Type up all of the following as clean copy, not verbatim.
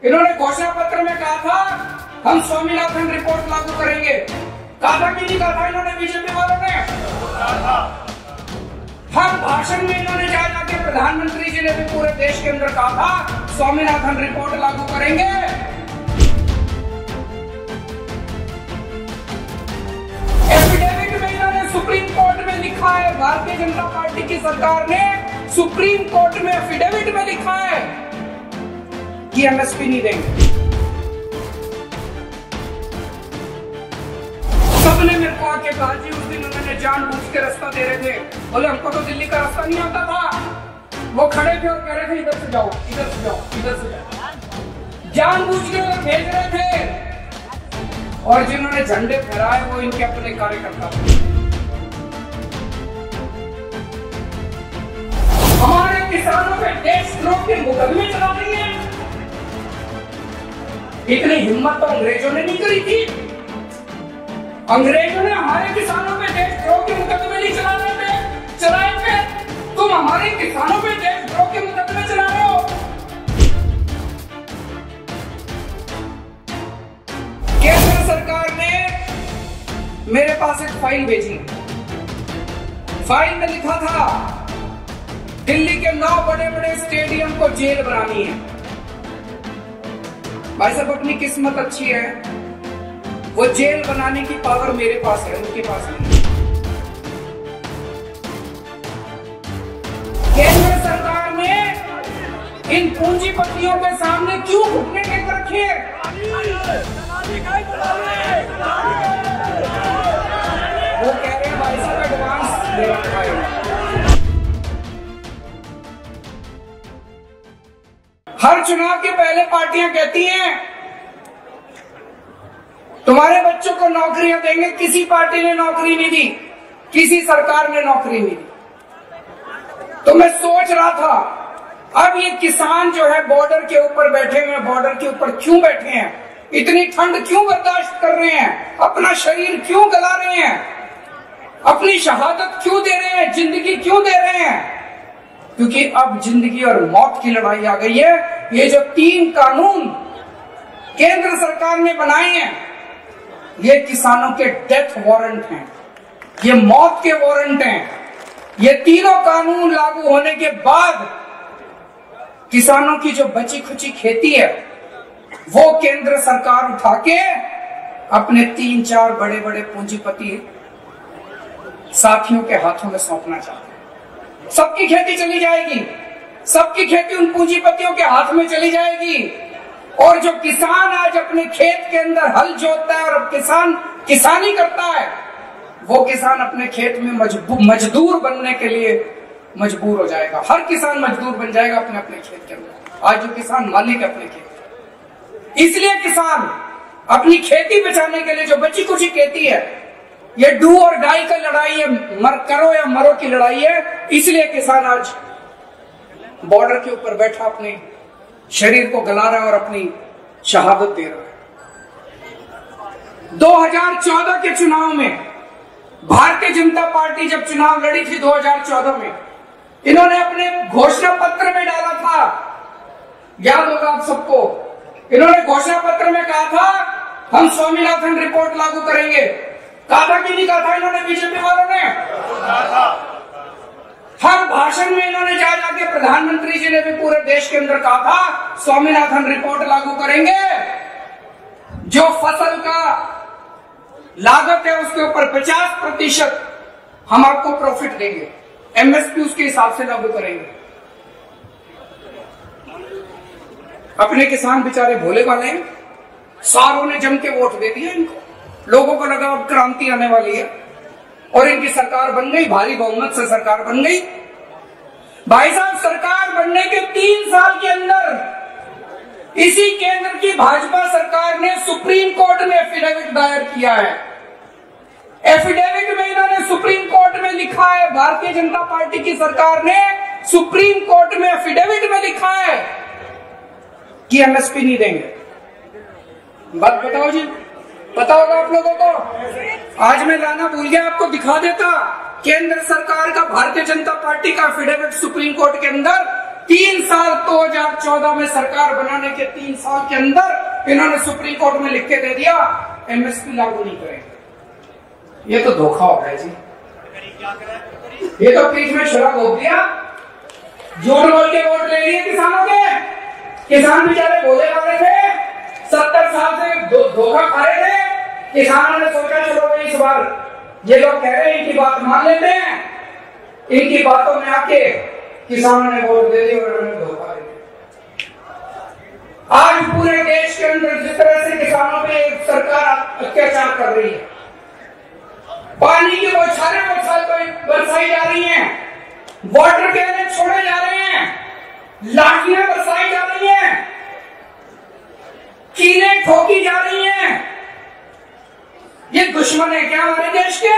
इन्होंने घोषणा पत्र में कहा था हम स्वामीनाथन रिपोर्ट लागू करेंगे। कहा था कि नहीं कहा था इन्होंने, बीजेपी वालों ने? हर भाषण में इन्होंने जाके प्रधानमंत्री जी ने भी पूरे देश के अंदर कहा था स्वामीनाथन रिपोर्ट लागू करेंगे। एफिडेविट में इन्होंने सुप्रीम कोर्ट में लिखा है, भारतीय जनता पार्टी की सरकार ने सुप्रीम कोर्ट में एफिडेविट में लिखा है कि एमएसपी नहीं देंगे। सबने मेरे को आके कहा जी उस दिन उन्होंने जानबूझ के रास्ता दे रहे थे, बोले हमको तो दिल्ली का रास्ता नहीं आता था। वो खड़े थे और कह रहे थे इधर से जाओ, इधर से जाओ, इधर से जाओ, जानबूझ के भेज रहे थे। और जिन्होंने झंडे फहराए वो इनके अपने कार्यकर्ता थे। हमारे किसानों पे देशद्रोह के मुकदमे चला रही है। इतनी हिम्मत तो अंग्रेजों ने नहीं करी थी। अंग्रेजों ने हमारे किसानों पे देशद्रोह के मुकदमे नहीं चलाए थे। तुम हमारे किसानों पे देशद्रोह के मुकदमे चला रहे हो। केंद्र सरकार ने मेरे पास एक फाइल भेजी। फाइल में लिखा था दिल्ली के 9 बड़े-बड़े स्टेडियम को जेल बनानी है। भाई साहब अपनी किस्मत अच्छी है, वो जेल बनाने की पावर मेरे पास है, उनके पास नहीं। केंद्र सरकार ने इन पूंजीपतियों के सामने क्यों घुटने टेक रखे हैं? वो कह रहे हैं भाई साहब एडवांस दे रखा है। हर चुनाव के पहले पार्टियां कहती हैं तुम्हारे बच्चों को नौकरियां देंगे। किसी पार्टी ने नौकरी नहीं दी, किसी सरकार ने नौकरी नहीं दी। तो मैं सोच रहा था अब ये किसान जो है बॉर्डर के ऊपर बैठे हुए हैं, बॉर्डर के ऊपर क्यों बैठे हैं? इतनी ठंड क्यों बर्दाश्त कर रहे हैं? अपना शरीर क्यों गला रहे हैं? अपनी शहादत क्यों दे रहे हैं? जिंदगी क्यों दे रहे हैं? क्योंकि अब जिंदगी और मौत की लड़ाई आ गई है। ये जो 3 कानून केंद्र सरकार ने बनाए हैं, ये किसानों के डेथ वारंट हैं, ये मौत के वारंट हैं। ये तीनों कानून लागू होने के बाद किसानों की जो बची खुची खेती है वो केंद्र सरकार उठा के अपने 3-4 बड़े-बड़े पूंजीपति साथियों के हाथों में सौंपना चाहते हैं। सबकी खेती चली जाएगी, सबकी खेती उन पूंजीपतियों के हाथ में चली जाएगी। और जो किसान आज अपने खेत के अंदर हल जोतता है और किसान किसानी करता है, वो किसान अपने खेत में मजदूर बनने के लिए मजबूर हो जाएगा। हर किसान मजदूर बन जाएगा अपने अपने खेत के अंदर। आज जो किसान मालिक है अपने खेत, इसलिए किसान अपनी खेती बचाने के लिए जो बची कुची खेती है, ये डू और डाई का लड़ाई है, करो या मरो की लड़ाई है। इसलिए किसान आज बॉर्डर के ऊपर बैठा अपने शरीर को गला रहा है और अपनी शहादत दे रहा है। 2014 के चुनाव में भारतीय जनता पार्टी जब चुनाव लड़ी थी 2014 में, इन्होंने अपने घोषणा पत्र में डाला था, याद होगा आप सबको, इन्होंने घोषणा पत्र में कहा था हम स्वामीनाथन रिपोर्ट लागू करेंगे। कहा था कि नहीं कहा था इन्होंने, बीजेपी वालों ने? हर भाषण में इन्होंने जाके प्रधानमंत्री जी ने भी पूरे देश के अंदर कहा था स्वामीनाथन रिपोर्ट लागू करेंगे। जो फसल का लागत है उसके ऊपर 50% हम आपको प्रॉफिट देंगे, एमएसपी उसके हिसाब से लागू करेंगे। अपने किसान बेचारे भोले वाले हैं, सारों ने जम के वोट दे दिया इनको। लोगों को लगा अब क्रांति आने वाली है और इनकी सरकार बन गई, भारी बहुमत से सरकार बन गई। भाई साहब सरकार बनने के 3 साल के अंदर इसी केंद्र की भाजपा सरकार ने सुप्रीम कोर्ट में एफिडेविट दायर किया है। एफिडेविट में इन्होंने सुप्रीम कोर्ट में लिखा है, भारतीय जनता पार्टी की सरकार ने सुप्रीम कोर्ट में एफिडेविट में लिखा है कि एमएसपी नहीं देंगे। बात बताओ जी, पता होगा आप लोगों को। आज मैं लाना भूल गया, आपको दिखा देता केंद्र सरकार का, भारतीय जनता पार्टी का एफिडेविट सुप्रीम कोर्ट के अंदर 3 साल 2014 में सरकार बनाने के 3 साल के अंदर इन्होंने सुप्रीम कोर्ट में लिख के दे दिया एमएसपी लागू नहीं करेंगे। ये तो धोखा हो गया जी, ये तो बीच में शराब हो गया, झूठ बोल के वोट ले लिए किसानों के। किसान बेचारे बोले आ रहे थे, 70 साल से धोखा खा रहे थे। किसानों ने सोचा चलो भाई इस बार ये लोग कह रहे हैं इनकी बात मान लेते हैं, इनकी बातों में आके किसानों ने वोट दे दी और उन्होंने धोखा दे दिया। आज पूरे देश के अंदर जिस तरह से किसानों पे सरकार अत्याचार कर रही है, पानी की बौछारें बरसाई जा रही हैं, वाटर कैनन छोड़े जा रहे हैं, लाठियां बरसाई जा रही हैं, कीलें ठोकी जा रही हैं। ये दुश्मन है क्या हमारे देश के?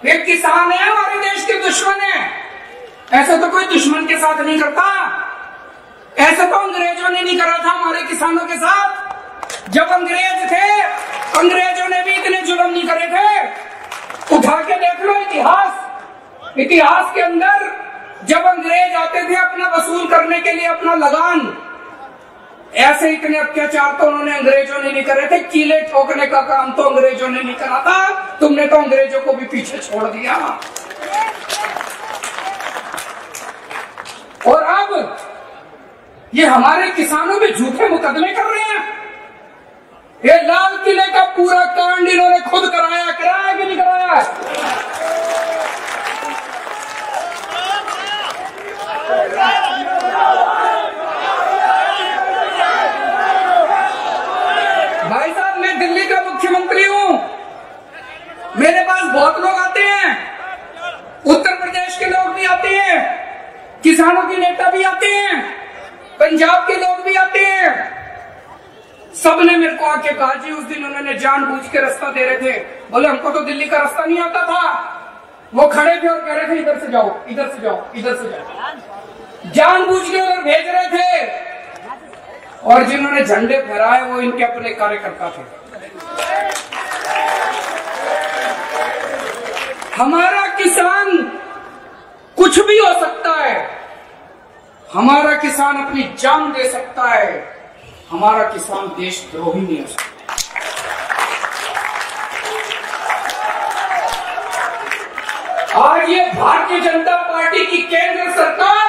ये किसान है हमारे देश के दुश्मन है। ऐसा तो कोई दुश्मन के साथ नहीं करता, ऐसा तो अंग्रेजों ने नहीं करा था हमारे किसानों के साथ। जब अंग्रेज थे, अंग्रेजों ने भी इतने जुल्म नहीं करे थे। उठा के देख लो इतिहास, इतिहास के अंदर जब अंग्रेज आते थे अपना वसूल करने के लिए अपना लगान, ऐसे इतने अत्याचार तो उन्होंने अंग्रेजों ने नहीं करे थे। कीले ठोकने का काम तो अंग्रेजों ने नहीं करा था, तुमने तो अंग्रेजों को भी पीछे छोड़ दिया। और अब ये हमारे किसानों पे झूठे मुकदमे कर रहे हैं। ये लाल किले का पूरा कांड इन्होंने खुद कराया, कराया कि नहीं कराया? भाई साहब, मैं दिल्ली का मुख्यमंत्री हूं, मेरे पास बहुत लोग आते हैं, उत्तर प्रदेश के लोग भी आते हैं, किसानों के नेता भी आते हैं, पंजाब के लोग भी आते हैं। सबने मेरे को आके कहा जी उस दिन उन्होंने जानबूझ के रास्ता दे रहे थे, बोले हमको तो दिल्ली का रास्ता नहीं आता था। वो खड़े थे और कह रहे थे इधर से जाओ, इधर से जाओ, इधर से जाओ, जानबूझ के उधर भेज रहे थे। और जिन्होंने झंडे फहराए वो इनके अपने कार्यकर्ता थे। हमारा किसान कुछ भी हो सकता है, हमारा किसान अपनी जान दे सकता है, हमारा किसान देशद्रोही नहीं हो सकता। आज ये भारतीय जनता पार्टी की केंद्र सरकार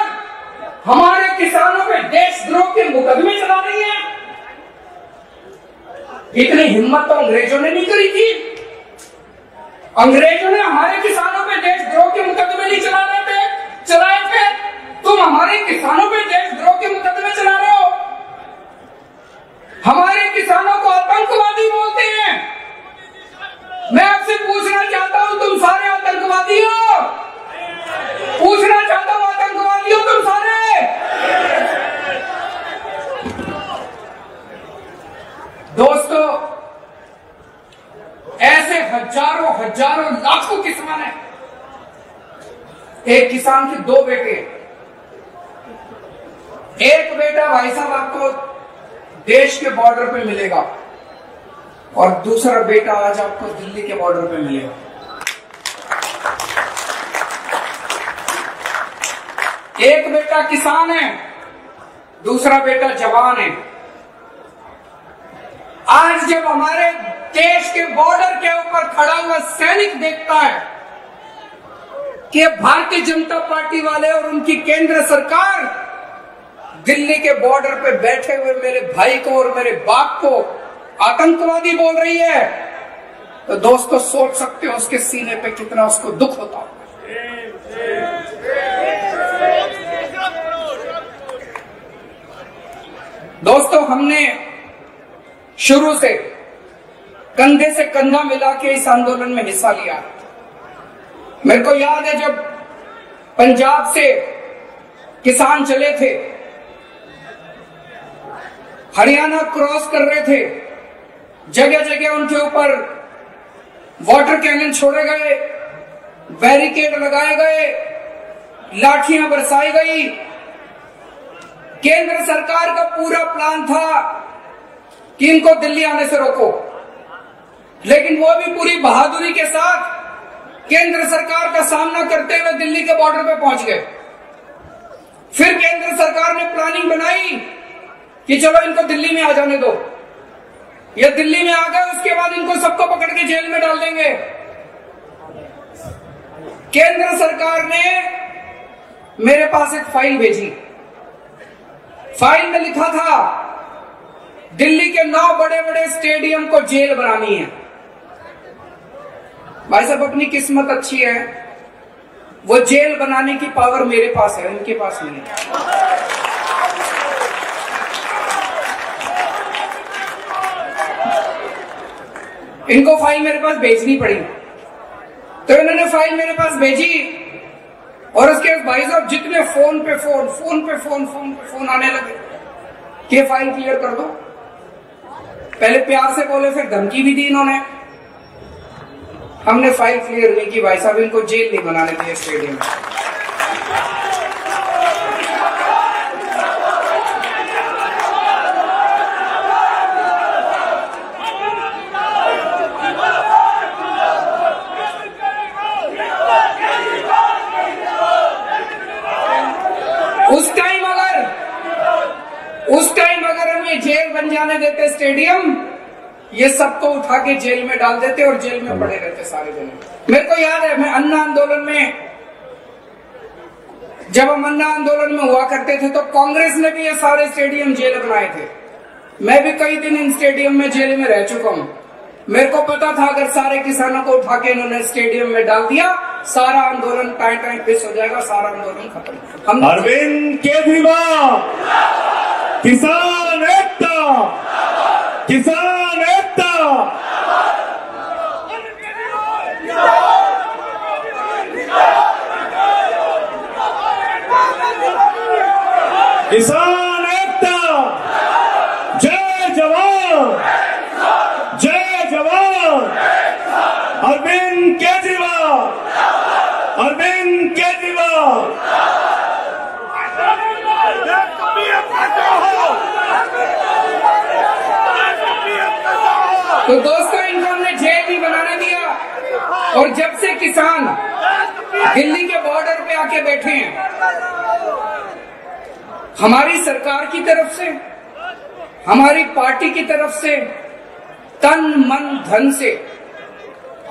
हमारे किसानों पे देशद्रोह के मुकदमे चला रही है। इतनी हिम्मत तो अंग्रेजों ने नहीं करी थी। अंग्रेजों ने हमारे किसानों पे देशद्रोह के मुकदमे नहीं चलाए थे। तुम हमारे किसानों पे देशद्रोह के मुकदमे चला रहे हो। हमारे किसानों को आतंकवादी बोलते हैं। मैं आपसे पूछना चाहता हूं, तुम सारे आतंकवादी हो? पूछना चाहता हूं, आतंकवादी हो तुम सारे? दोस्तों, ऐसे हजारों हजारों लाखों किसान हैं। एक किसान के 2 बेटे, एक बेटा भाई साहब आपको देश के बॉर्डर पे मिलेगा और दूसरा बेटा आज आपको दिल्ली के बॉर्डर पे मिलेगा। एक बेटा किसान है, दूसरा बेटा जवान है। आज जब हमारे देश के बॉर्डर के ऊपर खड़ा हुआ सैनिक देखता है कि भारतीय जनता पार्टी वाले और उनकी केंद्र सरकार दिल्ली के बॉर्डर पे बैठे हुए मेरे भाई को और मेरे बाप को आतंकवादी बोल रही है, तो दोस्तों सोच सकते हो उसके सीने पे कितना उसको दुख होता होगा। दोस्तों, हमने शुरू से कंधे से कंधा मिला के इस आंदोलन में हिस्सा लिया। मेरे को याद है जब पंजाब से किसान चले थे, हरियाणा क्रॉस कर रहे थे, जगह जगह उनके ऊपर वाटर कैनन छोड़े गए, बैरिकेड लगाए गए, लाठियां बरसाई गई। केंद्र सरकार का पूरा प्लान था कि इनको दिल्ली आने से रोको, लेकिन वो भी पूरी बहादुरी के साथ केंद्र सरकार का सामना करते हुए दिल्ली के बॉर्डर पे पहुंच गए। फिर केंद्र सरकार ने प्लानिंग बनाई कि चलो इनको दिल्ली में आ जाने दो। ये दिल्ली में आ गए, उसके बाद इनको सबको पकड़ के जेल में डाल देंगे। केंद्र सरकार ने मेरे पास एक फाइल भेजी। फाइल में लिखा था दिल्ली के 9 बड़े बड़े स्टेडियम को जेल बनानी है। भाई साहब, अपनी किस्मत अच्छी है, वो जेल बनाने की पावर मेरे पास है, उनके पास नहीं है। इनको फाइल मेरे पास भेजनी पड़ी, तो इन्होंने फाइल मेरे पास भेजी और उसके भाई साहब जितने फोन पे फोन आने लगे कि ये फाइल क्लियर कर दो। पहले प्यार से बोले, फिर धमकी भी दी इन्होंने। हमने फाइल क्लियर नहीं की भाई साहब, इनको जेल नहीं बनाने दिए स्टेडियम में। उस टाइम अगर हम ये जेल बन जाने देते स्टेडियम, ये सबको उठा के जेल में डाल देते और जेल में पड़े रहते सारे जने। मेरे को याद है, मैं अन्ना आंदोलन में, जब हम अन्ना आंदोलन में हुआ करते थे तो कांग्रेस ने भी ये सारे स्टेडियम जेल बनाए थे। मैं भी कई दिन इन स्टेडियम में जेल में रह चुका हूं। मेरे को पता था अगर सारे किसानों को उठा के इन्होंने स्टेडियम में डाल दिया, सारा आंदोलन टाइम फिक्स हो जाएगा, सारा आंदोलन खत्म। अरविंद केजरीवाल, किसान एकता, किसान एकता, किसान एकता, जय जवान, जय जवान। अरविंद केजरीवाल, अरविंद केजरीवाल। तो दोस्तों, इनको हमने जेल भी बनाने दिया। और जब से किसान दिल्ली के बॉर्डर पे आके बैठे हैं, हमारी सरकार की तरफ से, हमारी पार्टी की तरफ से, तन मन धन से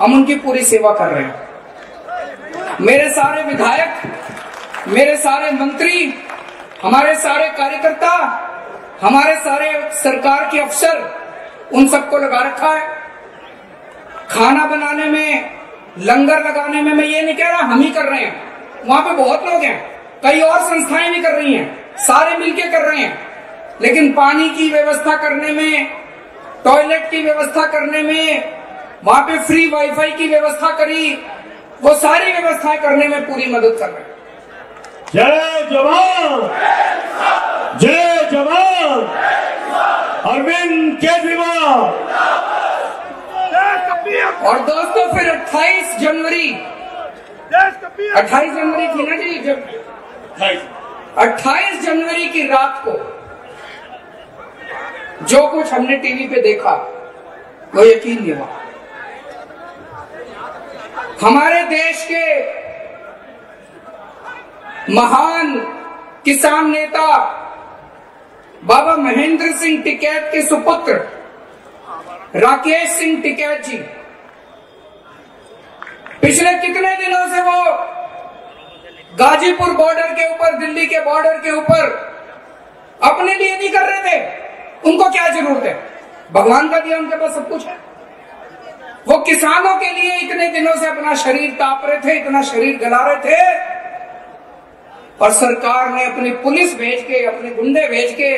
हम उनकी पूरी सेवा कर रहे हैं। मेरे सारे विधायक, मेरे सारे मंत्री, हमारे सारे कार्यकर्ता, हमारे सारे सरकार के अफसर, उन सबको लगा रखा है। खाना बनाने में, लंगर लगाने में, मैं ये नहीं कह रहा हम ही कर रहे हैं, वहां पे बहुत लोग हैं, कई और संस्थाएं भी कर रही हैं, सारे मिलके कर रहे हैं। लेकिन पानी की व्यवस्था करने में, टॉयलेट की व्यवस्था करने में, वहां पे फ्री वाईफाई की व्यवस्था करी, वो सारी व्यवस्थाएं करने में पूरी मदद कर रहे हैं। जय जवान, जय जवान। अरविंद केजरीवाल। और दोस्तों, फिर 28 जनवरी थी ना जी, जब 28 जनवरी की रात को जो कुछ हमने टीवी पे देखा, वो यकीन नहीं हुआ। हमारे देश के महान किसान नेता बाबा महेंद्र सिंह टिकैत के सुपुत्र राकेश सिंह टिकैत जी पिछले कितने दिनों से वो गाजीपुर बॉर्डर के ऊपर, दिल्ली के बॉर्डर के ऊपर अपने लिए नहीं कर रहे थे। उनको क्या जरूरत है? भगवान का दिया उनके पास सब कुछ है। वो किसानों के लिए इतने दिनों से अपना शरीर ताप रहे थे, इतना शरीर गला रहे थे, और सरकार ने अपनी पुलिस भेज के, अपने गुंडे भेज के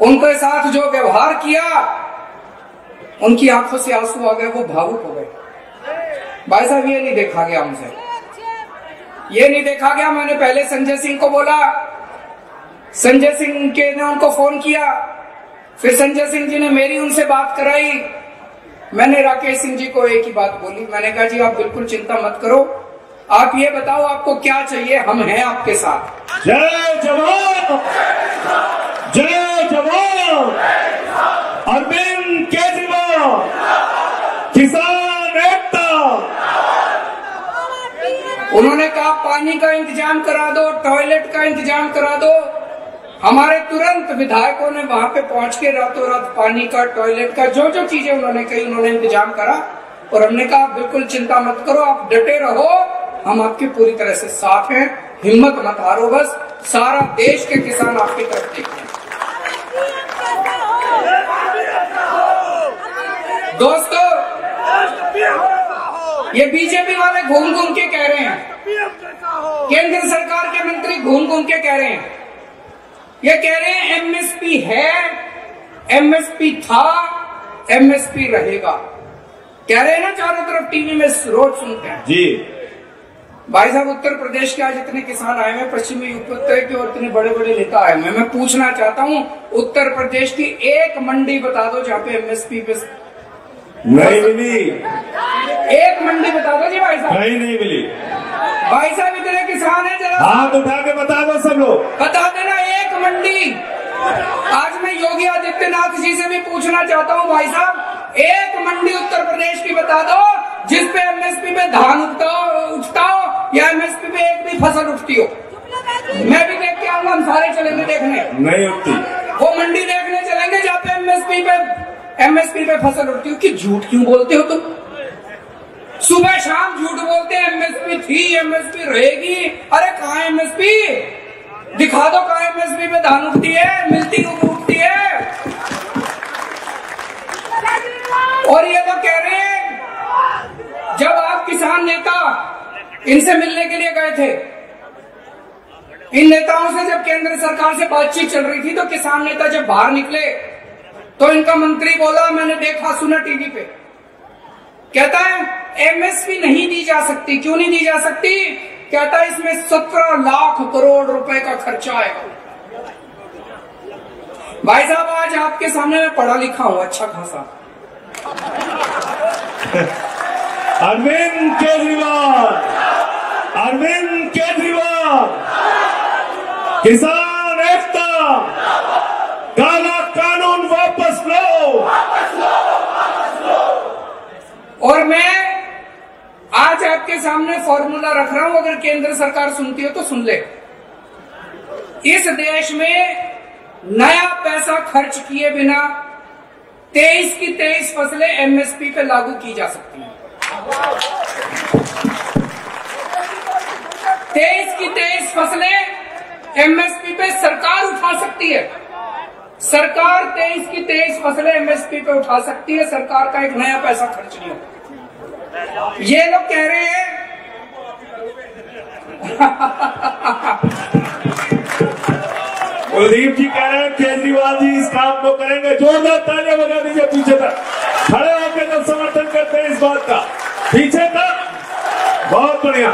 उनके साथ जो व्यवहार किया, उनकी आंखों से आंसू आ गए, वो भावुक हो गए। भाई साहब, ये नहीं देखा गया हमसे, ये नहीं देखा गया। मैंने पहले संजय सिंह को बोला, संजय सिंह के ने उनको फोन किया, फिर संजय सिंह जी ने मेरी उनसे बात कराई। मैंने राकेश सिंह जी को एक ही बात बोली, मैंने कहा जी आप बिल्कुल चिंता मत करो, आप ये बताओ आपको क्या चाहिए, हम हैं आपके साथ। जय जवान, जय जवान। अरविंद केजरीवाल, किसान एकता। उन्होंने कहा पानी का इंतजाम करा दो, टॉयलेट का इंतजाम करा दो। हमारे तुरंत विधायकों ने वहां पे पहुंच के रातों रात पानी का, टॉयलेट का, जो जो चीजें उन्होंने कही उन्होंने इंतजाम करा। और हमने कहा बिल्कुल चिंता मत करो, आप डटे रहो, हम आपकी पूरी तरह से साथ हैं, हिम्मत मत हारो, बस सारा देश के किसान आपकी तरफ देख रहे हैं। दोस्तों, ये बीजेपी वाले घूम घूम के कह रहे हैं, केंद्र सरकार के मंत्री घूम घूम के कह रहे हैं, ये कह रहे हैं एमएसपी है, एमएसपी था, एमएसपी रहेगा, कह रहे हैं ना, चारों तरफ टीवी में रोज सुनते हैं जी। भाई साहब, उत्तर प्रदेश के आज इतने किसान आए हैं, पश्चिमी यूपी के और इतने बड़े बड़े नेता आए हैं। मैं पूछना चाहता हूं, उत्तर प्रदेश की एक मंडी बता दो जहां पे एमएसपी पे नहीं मिली। एक मंडी बता दो जी भाई साहब। नहीं मिली। भाई साहब, इतने किसान हैं, जरा हाथ उठा के बता दो सब लोग, बता देना एक मंडी। आज मैं योगी आदित्यनाथ जी से भी पूछना चाहता हूं, भाई साहब एक मंडी उत्तर प्रदेश की बता दो जिसपे एमएसपी पे धान उठता हो या एमएसपी पे एक भी फसल उठती हो। मैं भी देख के आऊंगा, हम सारे चलेंगे देखने। नहीं उठती। वो मंडी देखने चलेंगे जहाँ पे एमएसपी पे फसल उठती हो। कि झूठ क्यों बोलते हो तुम? सुबह शाम झूठ बोलते हैं, एमएसपी थी, एमएसपी रहेगी। अरे कहाँ एमएसपी? दिखा दो कहाँ एमएसपी पे धान उठती है, मिलती उठती है। और ये लोग कह रहे हैं, जब आप किसान नेता इनसे मिलने के लिए गए थे, इन नेताओं से जब केंद्र सरकार से बातचीत चल रही थी, तो किसान नेता जब बाहर निकले तो इनका मंत्री बोला, मैंने देखा सुना टीवी पे, कहता है एमएसपी नहीं दी जा सकती। क्यों नहीं दी जा सकती? कहता है इसमें 17 लाख करोड़ रुपए का खर्चा आएगा। भाई साहब, आज आपके सामने मैं पढ़ा लिखा हूं अच्छा खासा। अरविंद केजरीवाल, अरविंद केजरीवाल, किसान एकता, काला कानून वापस लो। और मैं आज आपके सामने फॉर्मूला रख रहा हूं, अगर केंद्र सरकार सुनती हो तो सुन ले। इस देश में नया पैसा खर्च किए बिना 23 की 23 फसलें एमएसपी पे लागू की जा सकती हैं। 23 की 23 फसलें एमएसपी पे सरकार उठा सकती है। सरकार 23 की 23 फसलें एमएसपी पे उठा सकती है, सरकार का एक नया पैसा खर्च नहीं होगा। ये लोग कह रहे हैं कुलदीप जी कह रहे हैं केजरीवाल जी इस काम को करेंगे। जोरदार तालियां बजा दीजिए पीछे तक खड़े होकर जब समर्थन करते हैं इस बात का, पीछे तक। बहुत बढ़िया।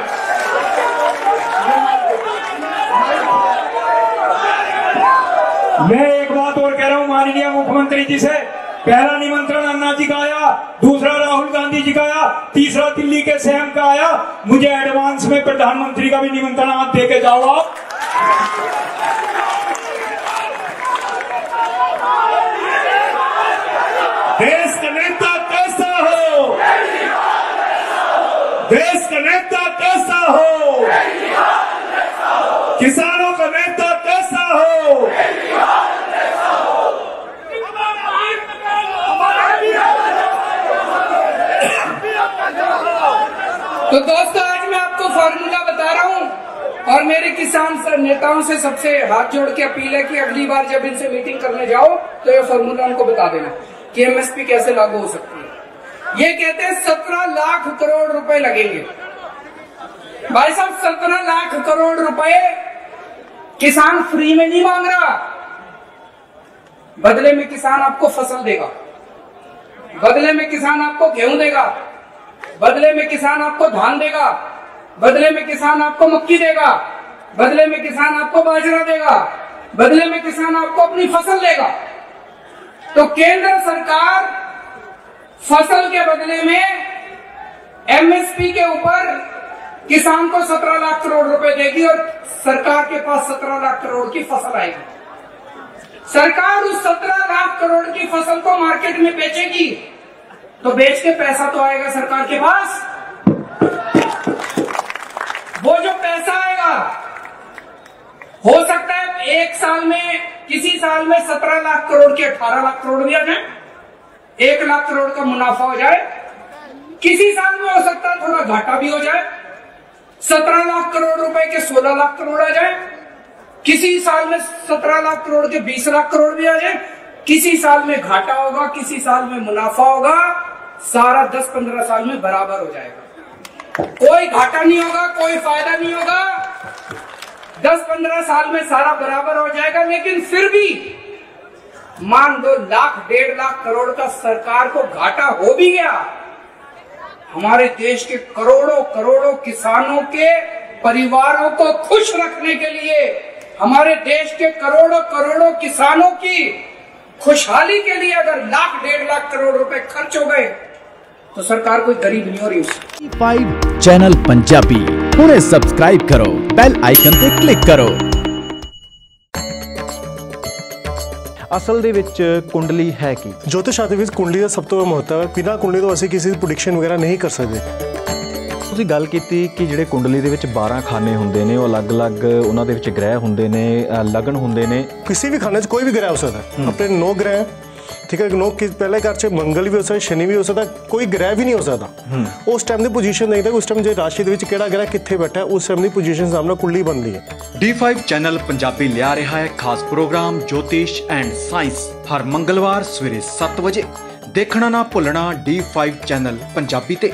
मैं एक बात और कह रहा हूं माननीय मुख्यमंत्री जी से, पहला निमंत्रण अन्ना जी का आया, दूसरा राहुल गांधी जी का आया, तीसरा दिल्ली के सीएम का आया। मुझे एडवांस में प्रधानमंत्री का भी निमंत्रण आप दे के जाओ। आप देश का नेता कैसा हो, देश का नेता कैसा हो, किसानों का नेता कैसा हो। तो दोस्तों, आज मैं आपको फॉर्मूला बता रहा हूं और मेरे किसान नेताओं से सबसे हाथ जोड़ के अपील है कि अगली बार जब इनसे मीटिंग करने जाओ तो ये फॉर्मूला उनको बता देना कि एमएसपी कैसे लागू हो सकती है। ये कहते हैं 17 लाख करोड़ रुपए लगेंगे। भाई साहब, 17 लाख करोड़ रुपए किसान फ्री में नहीं मांग रहा। बदले में किसान आपको फसल देगा, बदले में किसान आपको गेहूं देगा, बदले में किसान आपको धान देगा, बदले में किसान आपको मक्की देगा, बदले में किसान आपको बाजरा देगा, बदले में किसान आपको अपनी फसल देगा। तो केंद्र सरकार फसल के बदले में एमएसपी के ऊपर किसान को 17 लाख करोड़ रुपए देगी और सरकार के पास 17 लाख करोड़ की फसल आएगी। सरकार उस 17 लाख करोड़ की फसल को मार्केट में बेचेगी, तो बेच के पैसा तो आएगा सरकार के पास। ऐसा आएगा, हो सकता है एक साल में, किसी साल में 17 लाख करोड़ के 18 लाख करोड़ भी आ जाए, 1 लाख करोड़ का मुनाफा हो जाए। किसी साल में हो सकता है थोड़ा घाटा भी हो जाए, 17 लाख करोड़ रुपए के 16 लाख करोड़ आ जाए। किसी साल में 17 लाख करोड़ के 20 लाख करोड़ भी आ जाए। किसी साल में घाटा होगा, किसी साल में मुनाफा होगा। सारा 10-15 साल में बराबर हो जाएगा, कोई घाटा नहीं होगा, कोई फायदा नहीं होगा। 10-15 साल में सारा बराबर हो जाएगा। लेकिन फिर भी मान लो 1-1.5 लाख करोड़ का सरकार को घाटा हो भी गया, हमारे देश के करोड़ों करोड़ों किसानों के परिवारों को खुश रखने के लिए, हमारे देश के करोड़ों करोड़ों किसानों की खुशहाली के लिए अगर 1-1.5 लाख करोड़ रुपए खर्च हो गए तो सरकार कोई गरीब नहीं हो रही। D5 चैनल पंजाबी हुणे सब्सक्राइब करो, बेल आइकन पे क्लिक करो। असल दे विच कुंडली है कि ज्योतिष शास्त्र विच कुंडली का सब तो महत्व है। बिना कुंडली तो असीं किसी प्रोडिक्शन वगैरह नहीं कर सकते। ਤੁਸੀਂ ਗੱਲ ਕੀਤੀ ਕਿ ਜਿਹੜੇ ਕੁੰਡਲੀ ਦੇ ਵਿੱਚ 12 ਖਾਨੇ ਹੁੰਦੇ ਨੇ, ਉਹ ਅਲੱਗ-ਅਲੱਗ ਉਹਨਾਂ ਦੇ ਵਿੱਚ ਗ੍ਰਹਿ ਹੁੰਦੇ ਨੇ, ਲਗਨ ਹੁੰਦੇ ਨੇ। किसी भी खाने 'ਚ कोई भी ग्रह हो सकता है, अपने 9 ग्रह, ठीक है। 9 पहले घर 'ਚ मंगल भी हो सकता, शनि भी हो सकता, कोई ग्रह भी नहीं हो सकता। उस टाइम की पोजीशन देखदा, उस टाइम जो राशि ਦੇ ਵਿੱਚ ਕਿਹੜਾ ग्रह कित्थे बैठा है, उस टाइम की पोजीशन सामने कुंडली बनती है। D5 चैनल पंजाबी लिया रहा है खास प्रोग्राम ज्योतिष एंड साइंस हर मंगलवार सवेरे 7 बजे। देखना ना भुलना D5 चैनल पंजाबी ते।